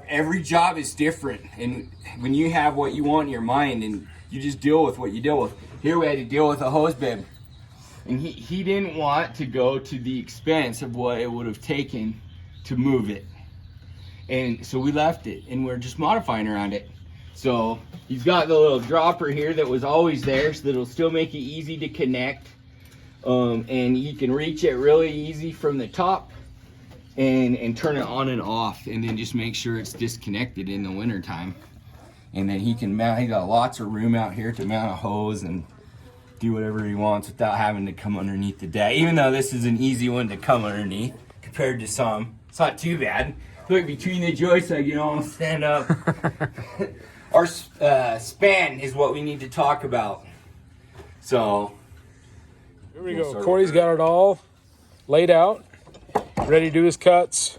Every job is different, and when you have what you want in your mind and you just deal with what you deal with. Here we had to deal with a hose bib, and he didn't want to go to the expense of what it would have taken to move it, and so we left it and we're just modifying around it. So he's got the little dropper here that was always there, so that'll still make it easy to connect, and he can reach it really easy from the top and turn it on and off, and then just make sure it's disconnected in the winter time. And then he can mount, he got lots of room out here to mount a hose and do whatever he wants without having to come underneath the deck. Even though this is an easy one to come underneath compared to some, it's not too bad. Look, between the joists I can almost stand up. Our span is what we need to talk about. So here we go. Corey's got it all laid out, ready to do his cuts.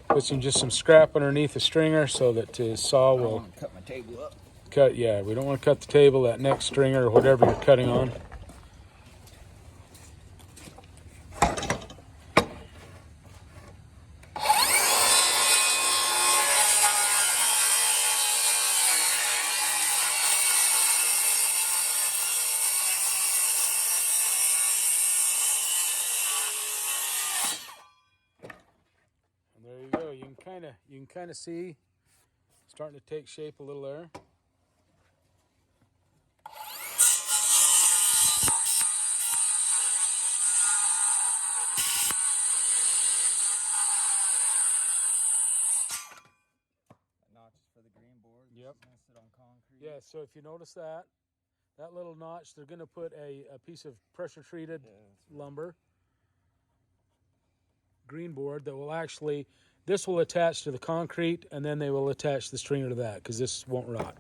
Put just some scrap underneath the stringer so that his saw will cut my table up. Cut. Yeah, we don't want to cut the table, that next stringer or whatever you're cutting on. There you go. You can kind of see starting to take shape a little there. Notches for the green board. Yep. It's gonna sit on concrete. Yeah. So if you notice that little notch, they're going to put a piece of pressure treated lumber green board that will actually. This will attach to the concrete, and then they will attach the stringer to that because this won't rot.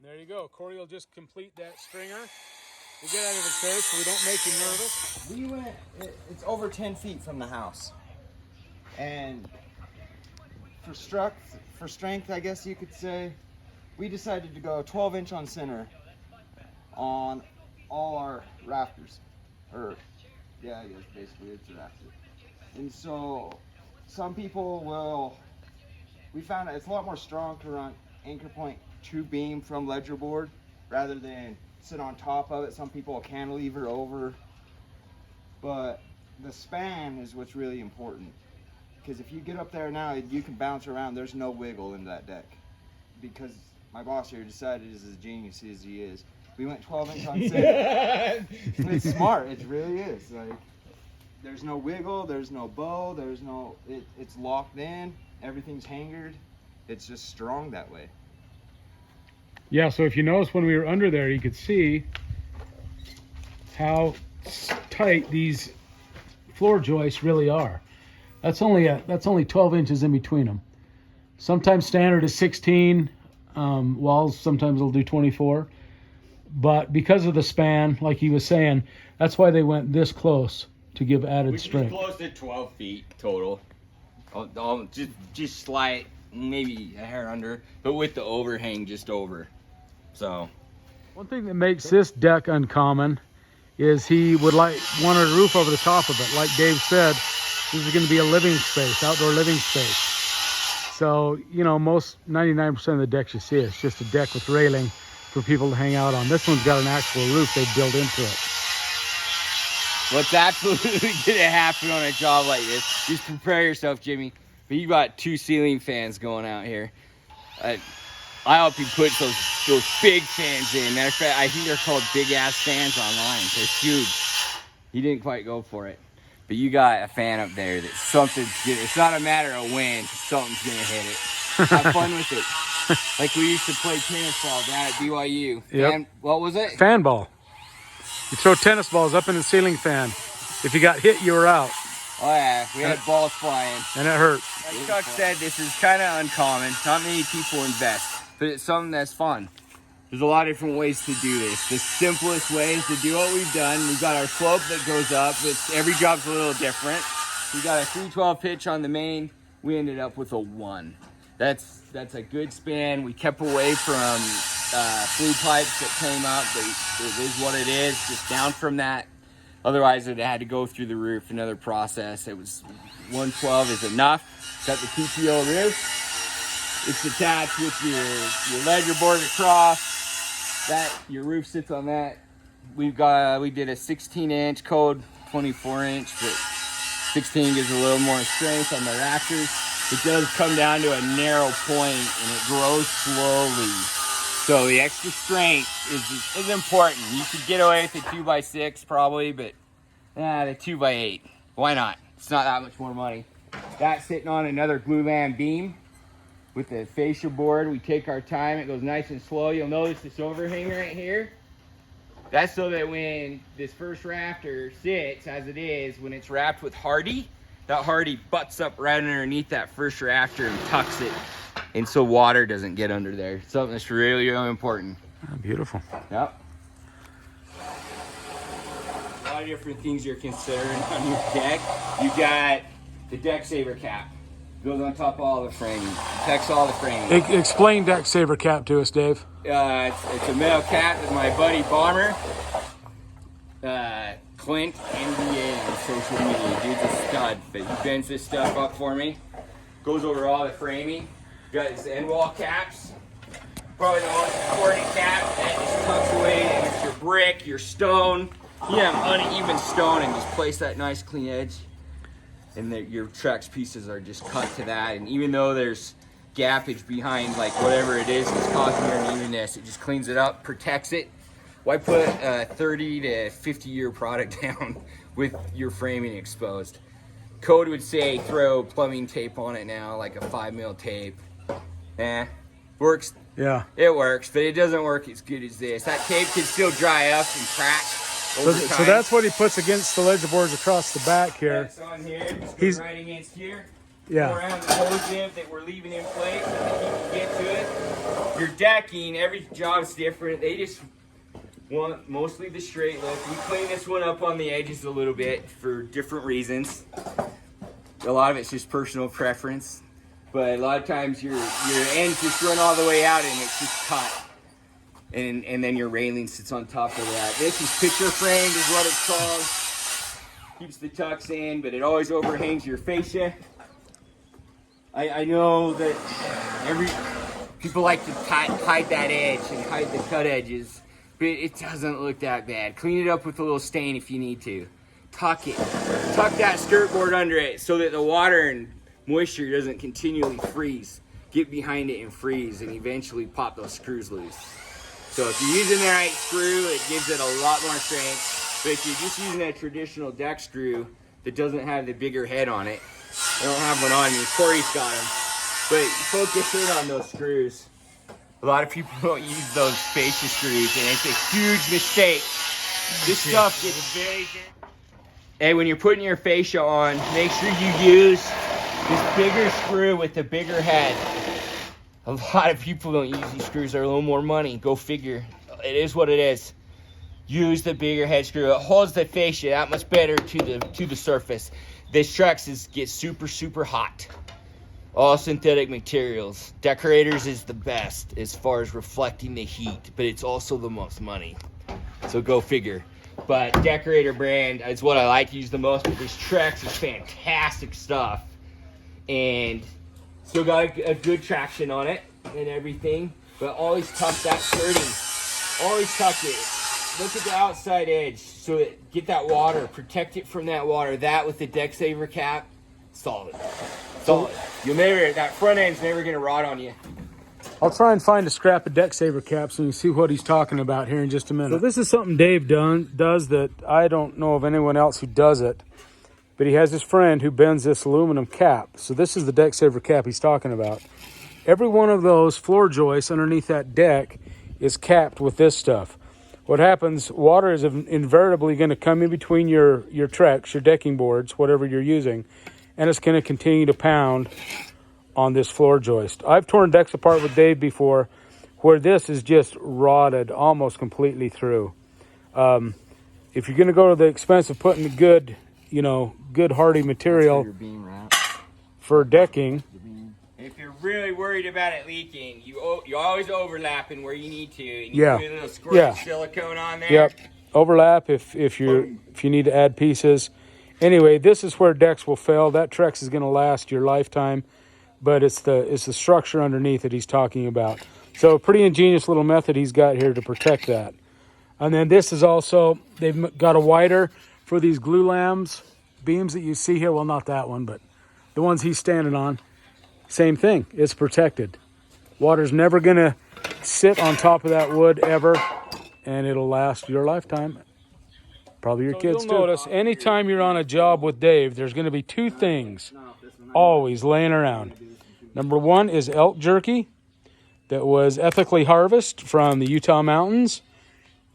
There you go. Corey will just complete that stringer. We'll get out of his face so we don't make him nervous. We went, it's over 10 feet from the house. And for strength, I guess you could say, we decided to go 12-inch on center on all our rafters. Yeah, I guess basically it's a rafter. And so some people we found out it's a lot more strong to run anchor point to beam from ledger board rather than sit on top of it. Some people will cantilever over, but the span is what's really important, because if you get up there now, you can bounce around. There's no wiggle in that deck, because my boss here decided, as a genius as he is, we went 12-inch on center. It's smart. It really is. Like, there's no wiggle, there's no bow, it's locked in, everything's hangered. It's just strong that way. Yeah, so if you notice when we were under there, you could see how tight these floor joists really are. That's only 12 inches in between them. Sometimes standard is 16. Walls sometimes will do 24. But because of the span, like he was saying, that's why they went this close to give added strength. Close to 12 feet total. Just slight, maybe a hair under, but with the overhang just over. So one thing that makes this deck uncommon is he would wanted a roof over the top of it. Like Dave said, this is going to be a living space, outdoor living space. So, most 99% of the decks you see, it's just a deck with railing for people to hang out on. This one's got an actual roof they built into it. What's absolutely going to happen on a job like this, just prepare yourself, Jimmy. But you got 2 ceiling fans going out here. I hope he puts those big fans in. Matter of fact, I think they're called big ass fans online. They're huge. He didn't quite go for it. But you got a fan up there that it's not a matter of when, something's gonna hit it. Have fun with it. Like we used to play tennis ball down at BYU. Yep. And what was it? Fan ball. You throw tennis balls up in the ceiling fan. If you got hit, you were out, Oh yeah, we had balls flying. and it hurt. Like Chuck said, this is kind of uncommon. Not many people invest, but it's something that's fun. There's a lot of different ways to do this. The simplest way is to do what we've done. We've got our slope that goes up. Every job's a little different. We got a 312 pitch on the main. We ended up with a 1. That's a good span. We kept away from flue pipes that came up, but it is what it is. Just down from that. Otherwise, it had to go through the roof. Another process. It was 112 is enough. Got the TPO roof. It's attached with your ledger board across. That your roof sits on that. We did a 16-inch code, 24-inch, but 16 gives a little more strength on the rafters. It does come down to a narrow point and it grows slowly. So the extra strength is important. You could get away with a 2x6 probably, but the 2x8. Why not? It's not that much more money. That's sitting on another glulam beam with the fascia board. We take our time. It goes nice and slow. You'll notice this overhang right here. That's so that when this first rafter sits as it is, when it's wrapped with hardy, that hardy butts up right underneath that first rafter and tucks it. And so water doesn't get under there. Something that's really, really important. Oh, beautiful. Yep. A lot of different things you're considering on your deck. You got the deck saver cap. Goes on top of all the framing. Protects all the framing. Explain deck saver cap to us, Dave. It's a metal cap that my buddy Bomber, Clint, NBA on social media. Dude's a stud, but he bends this stuff up for me. Goes over all the framing. Got his end wall caps. Probably the most important cap that just tucks away into your brick, your stone. You have uneven stone and just place that nice clean edge. And your Trex pieces are just cut to that. And even though there's gappage behind like whatever it is that's causing your unevenness, it just cleans it up, protects it. Why put a 30 to 50 year product down with your framing exposed? Code would say throw plumbing tape on it now, like a 5mm tape. Works. Yeah. It works, but it doesn't work as good as this. That tape can still dry up and crack over time. So that's what he puts against the ledger boards across the back here. That's on here. Just He's right against here. Yeah. Go around the hose nib that we're leaving in place so that you can get to it. Your decking, every job's different. They just want mostly the straight look. We clean this one up on the edges a little bit for different reasons. A lot of it's just personal preference. But a lot of times your ends just run all the way out and it's just cut. And then your railing sits on top of that. This is picture framed is what it's called. Keeps the tucks in, but it always overhangs your fascia. I know that people like to hide that edge and hide the cut edges, but it doesn't look that bad. Clean it up with a little stain if you need to. Tuck it. Tuck that skirt board under it so that the water and moisture doesn't continually freeze. Get behind it and freeze and eventually pop those screws loose. So if you're using the right screw, it gives it a lot more strength. But if you're just using a traditional deck screw that doesn't have the bigger head on it, I don't have one on me, Corey's got them. But focus in on those screws. A lot of people don't use those fascia screws and it's a huge mistake. This stuff gets very good. Hey, when you're putting your fascia on, make sure you use this bigger screw with the bigger head. A lot of people don't use these screws. They're a little more money. Go figure. It is what it is. Use the bigger head screw. It holds the fascia that much better to the surface. This Trex gets super hot. All synthetic materials. Decorators is the best as far as reflecting the heat, but it's also the most money. So go figure. But Decorator brand is what I like to use the most. But this Trex is fantastic stuff. And still got a good traction on it and everything, but always tuck that skirting. Always tuck it. Look at the outside edge so that get that water, protect it from that water. That with the deck saver cap, solid. Solid. That front end's never gonna rot on you. I'll try and find a scrap of deck saver caps and see what he's talking about here in just a minute. So this is something Dave does that I don't know of anyone else who does it. But he has his friend who bends this aluminum cap. So this is the deck saver cap he's talking about. every one of those floor joists underneath that deck is capped with this stuff. What happens, water is invariably going to come in between your Trex, your decking boards, whatever you're using, and it's going to continue to pound on this floor joist. I've torn decks apart with Dave before where this is just rotted almost completely through. If you're going to go to the expense of putting the good, good hardy material Your beam wrap. for decking, If you're really worried about it leaking, you always overlapping where you need to. And Yeah. You put a little squirt Yeah. of silicone on there. yep, overlap if you need to add pieces. Anyway, this is where decks will fail. That Trex is going to last your lifetime, but it's the structure underneath that he's talking about. So pretty ingenious little method he's got here to protect that. And then this is also, they've got a wider for these glue lambs beams that you see here. Well, not that one, but the ones he's standing on. Same thing, it's protected. Water's never gonna sit on top of that wood ever, and it'll last your lifetime. Probably your kids too. You'll notice anytime you're on a job with Dave, there's gonna be two things always laying around. Number one is elk jerky that was ethically harvested from the Utah mountains,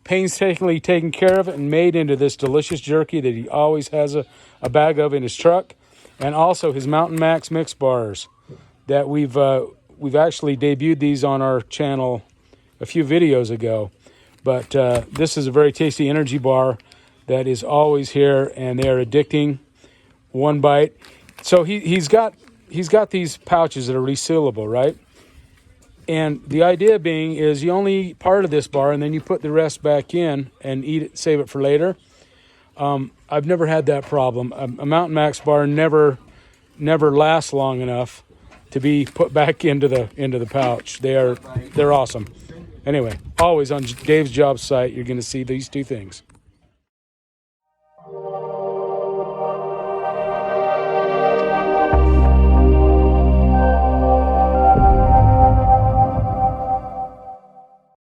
painstakingly taken care of it and made into this delicious jerky that he always has a bag of in his truck, and also his Mountain Max mix bars that we've actually debuted these on our channel a few videos ago. But this is a very tasty energy bar that is always here, and they are addicting. One bite. So he's got these pouches that are resealable, right? And the idea being is you only eat part of this bar and then you put the rest back in and eat it, save it for later. I've never had that problem. A Mountain Max bar never lasts long enough to be put back into the pouch. They're awesome. Anyway, always on Dave's job site, you're going to see these two things.